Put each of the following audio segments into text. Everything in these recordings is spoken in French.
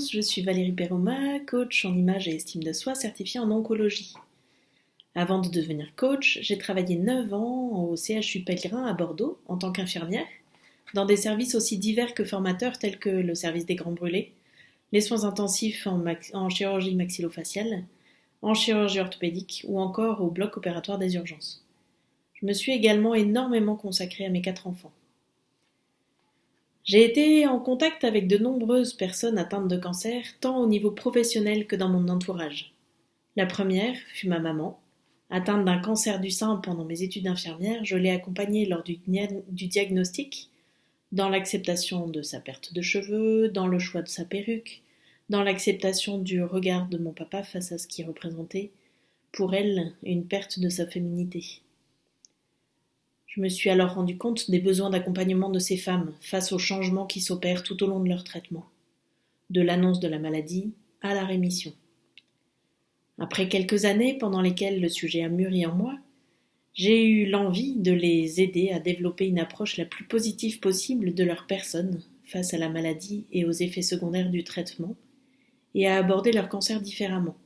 tous, je suis Valérie Perroma, coach en image et estime de soi certifiée en oncologie. Avant de devenir coach, j'ai travaillé 9 ans au CHU Pellegrin à Bordeaux en tant qu'infirmière, dans des services aussi divers que formateurs tels que le service des grands brûlés, les soins intensifs en chirurgie maxillofaciale, en chirurgie orthopédique ou encore au bloc opératoire des urgences. Je me suis également énormément consacrée à mes 4 enfants. J'ai été en contact avec de nombreuses personnes atteintes de cancer, tant au niveau professionnel que dans mon entourage. La première fut ma maman. Atteinte d'un cancer du sein pendant mes études d'infirmière, je l'ai accompagnée lors du diagnostic, dans l'acceptation de sa perte de cheveux, dans le choix de sa perruque, dans l'acceptation du regard de mon papa face à ce qui représentait, pour elle, une perte de sa féminité. Je me suis alors rendu compte des besoins d'accompagnement de ces femmes face aux changements qui s'opèrent tout au long de leur traitement, de l'annonce de la maladie à la rémission. Après quelques années pendant lesquelles le sujet a mûri en moi, j'ai eu l'envie de les aider à développer une approche la plus positive possible de leur personne face à la maladie et aux effets secondaires du traitement, et à aborder leur cancer différemment.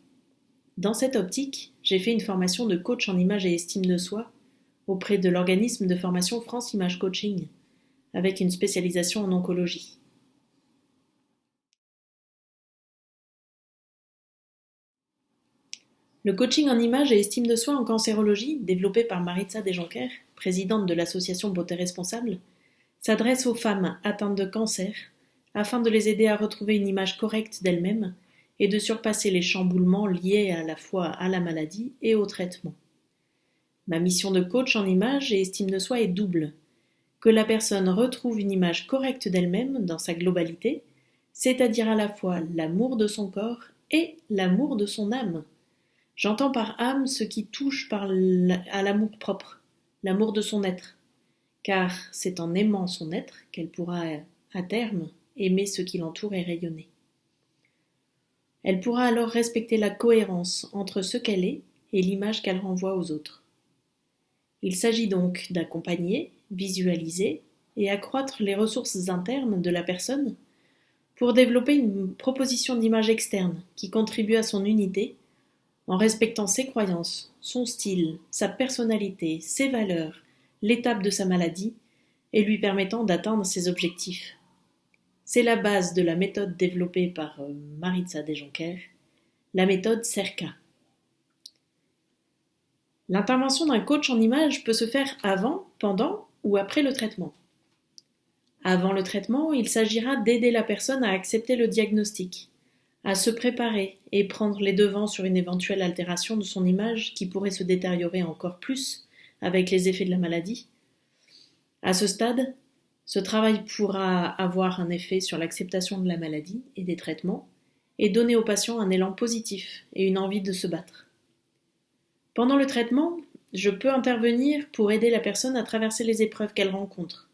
Dans cette optique, j'ai fait une formation de coach en image et estime de soi auprès de l'organisme de formation France Image Coaching, avec une spécialisation en oncologie. Le coaching en image et estime de soi en cancérologie, développé par Maritza Dejoncker, présidente de l'association Beauté Responsable, s'adresse aux femmes atteintes de cancer afin de les aider à retrouver une image correcte d'elles-mêmes et de surpasser les chamboulements liés à la fois à la maladie et au traitement. Ma mission de coach en image et estime de soi est double. Que la personne retrouve une image correcte d'elle-même dans sa globalité, c'est-à-dire à la fois l'amour de son corps et l'amour de son âme. J'entends par âme ce qui touche à l'amour-propre, l'amour de son être, car c'est en aimant son être qu'elle pourra, à terme, aimer ce qui l'entoure et rayonner. Elle pourra alors respecter la cohérence entre ce qu'elle est et l'image qu'elle renvoie aux autres. Il s'agit donc d'accompagner, visualiser et accroître les ressources internes de la personne pour développer une proposition d'image externe qui contribue à son unité en respectant ses croyances, son style, sa personnalité, ses valeurs, l'étape de sa maladie et lui permettant d'atteindre ses objectifs. C'est la base de la méthode développée par Maritza Dejoncker, la méthode CERCA. L'intervention d'un coach en image peut se faire avant, pendant ou après le traitement. Avant le traitement, il s'agira d'aider la personne à accepter le diagnostic, à se préparer et prendre les devants sur une éventuelle altération de son image qui pourrait se détériorer encore plus avec les effets de la maladie. À ce stade, ce travail pourra avoir un effet sur l'acceptation de la maladie et des traitements et donner au patient un élan positif et une envie de se battre. Pendant le traitement, je peux intervenir pour aider la personne à traverser les épreuves qu'elle rencontre,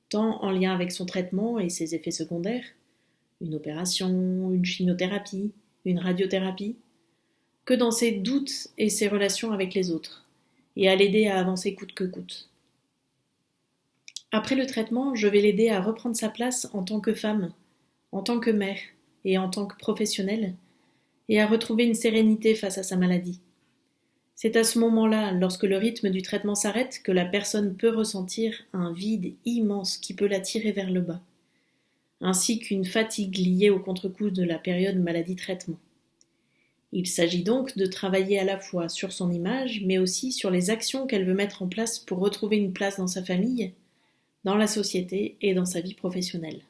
tant en lien avec son traitement et ses effets secondaires, une opération, une chimiothérapie, une radiothérapie, que dans ses doutes et ses relations avec les autres, et à l'aider à avancer coûte que coûte. Après le traitement, je vais l'aider à reprendre sa place en tant que femme, en tant que mère et en tant que professionnelle, et à retrouver une sérénité face à sa maladie. C'est à ce moment-là, lorsque le rythme du traitement s'arrête, que la personne peut ressentir un vide immense qui peut la tirer vers le bas, ainsi qu'une fatigue liée au contre-coup de la période maladie-traitement. Il s'agit donc de travailler à la fois sur son image, mais aussi sur les actions qu'elle veut mettre en place pour retrouver une place dans sa famille, dans la société et dans sa vie professionnelle.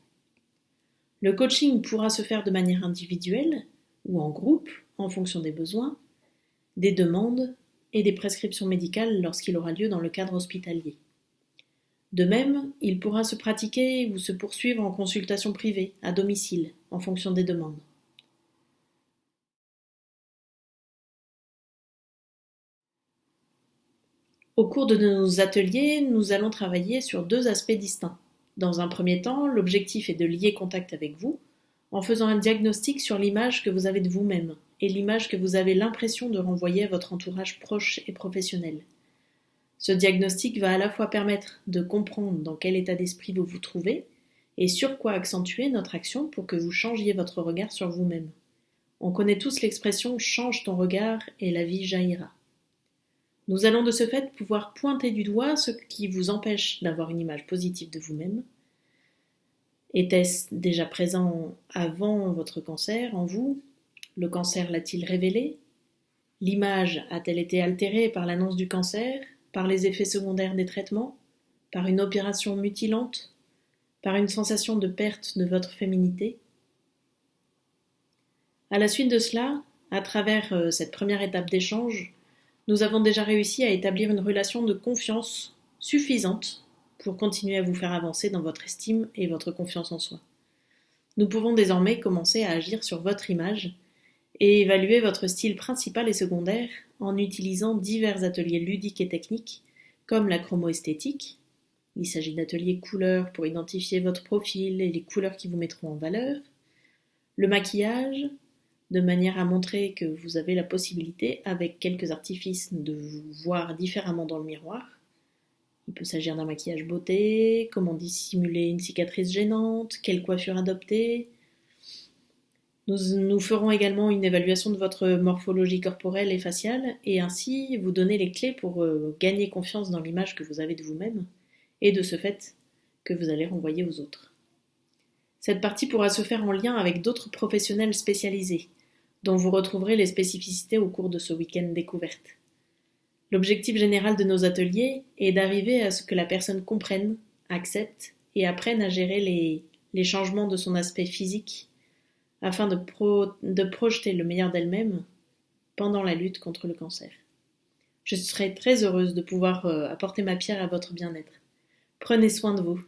Le coaching pourra se faire de manière individuelle ou en groupe, en fonction des besoins, des demandes et des prescriptions médicales lorsqu'il aura lieu dans le cadre hospitalier. De même, il pourra se pratiquer ou se poursuivre en consultation privée, à domicile, en fonction des demandes. Au cours de nos ateliers, nous allons travailler sur 2 aspects distincts. Dans un premier temps, l'objectif est de lier contact avec vous, en faisant un diagnostic sur l'image que vous avez de vous-même et l'image que vous avez l'impression de renvoyer à votre entourage proche et professionnel. Ce diagnostic va à la fois permettre de comprendre dans quel état d'esprit vous vous trouvez et sur quoi accentuer notre action pour que vous changiez votre regard sur vous-même. On connaît tous l'expression « change ton regard et la vie jaillira ». Nous allons de ce fait pouvoir pointer du doigt ce qui vous empêche d'avoir une image positive de vous-même. Était-ce déjà présent avant votre cancer en vous? Le cancer l'a-t-il révélé? L'image a-t-elle été altérée par l'annonce du cancer, par les effets secondaires des traitements, par une opération mutilante, par une sensation de perte de votre féminité? À la suite de cela, à travers cette première étape d'échange, nous avons déjà réussi à établir une relation de confiance suffisante pour continuer à vous faire avancer dans votre estime et votre confiance en soi. Nous pouvons désormais commencer à agir sur votre image et évaluer votre style principal et secondaire en utilisant divers ateliers ludiques et techniques comme la chromoesthétique. Il s'agit d'ateliers couleurs pour identifier votre profil et les couleurs qui vous mettront en valeur. Le maquillage, de manière à montrer que vous avez la possibilité, avec quelques artifices, de vous voir différemment dans le miroir. Il peut s'agir d'un maquillage beauté, comment dissimuler une cicatrice gênante, quelle coiffure adopter. Nous ferons également une évaluation de votre morphologie corporelle et faciale, et ainsi vous donner les clés pour gagner confiance dans l'image que vous avez de vous-même, et de ce fait que vous allez renvoyer aux autres. Cette partie pourra se faire en lien avec d'autres professionnels spécialisés, dont vous retrouverez les spécificités au cours de ce week-end découverte. L'objectif général de nos ateliers est d'arriver à ce que la personne comprenne, accepte et apprenne à gérer les changements de son aspect physique afin de projeter le meilleur d'elle-même pendant la lutte contre le cancer. Je serai très heureuse de pouvoir apporter ma pierre à votre bien-être. Prenez soin de vous.